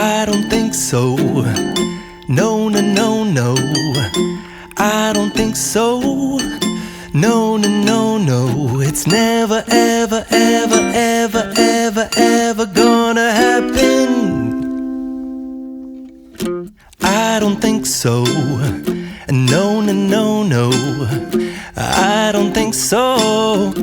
I don't think so. No, no, no, no. I don't think so. No, no, no, no. It's never, ever, ever, ever, ever, ever gonna happen. I don't think so. No, no, no, no. I don't think so.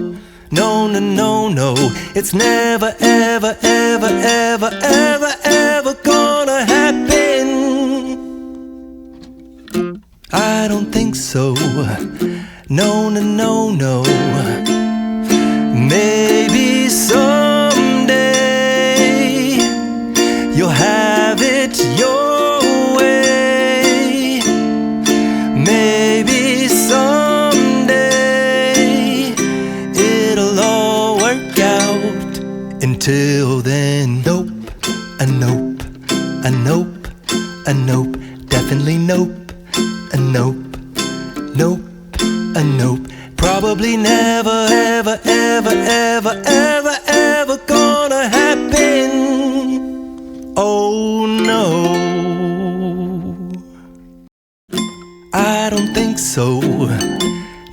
No, no, no, no. It's never, ever, ever, ever, ever, ever gonna happen. I don't think so. No, no, no, no. Maybe someday you'll have it your way. Maybe someday it'll all work out. Until then, nope, a nope, a nope, a nope, definitely nope, a nope, nope, a nope. Probably never, ever, ever, ever, ever, ever gonna happen. Oh no, I don't think so.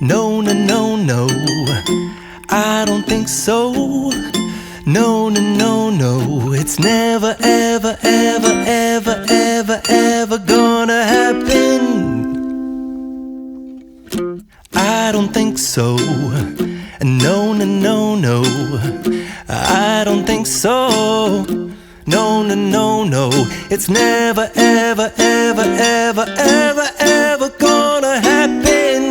No, no, no, no. I don't think so. No, no, no, no. It's never, ever, ever, ever, ever, ever gonna happen. I don't think so. No, no, no, no. I don't think so. No, no, no, no. It's never, ever, ever, ever, ever, ever gonna happen.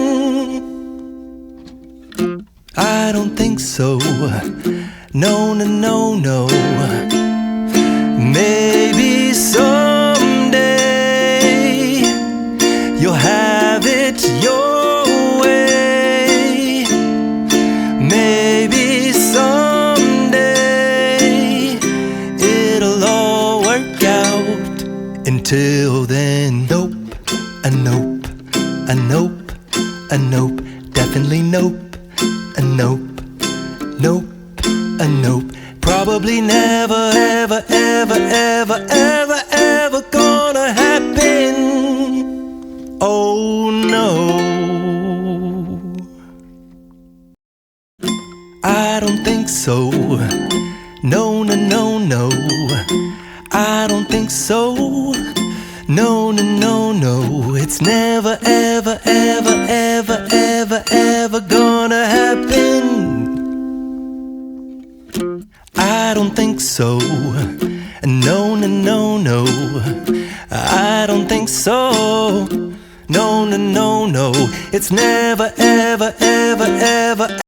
I don't think so. No, no, no, no. Maybe someday you'll have it your way. Maybe someday it'll all work out. Until then, nope, a nope, a nope, a nope, definitely nope, a nope, nope, a nope. Probably never, ever, ever, ever, ever, ever gonna happen. Oh no, I don't think so. No, no, no, no. I don't think so. No, no, no, no. It's never, ever, ever, ever, ever, ever gonna happen. I don't think so. No, no, no, no. I don't think so. No, no, no, no. It's never, ever, ever, ever,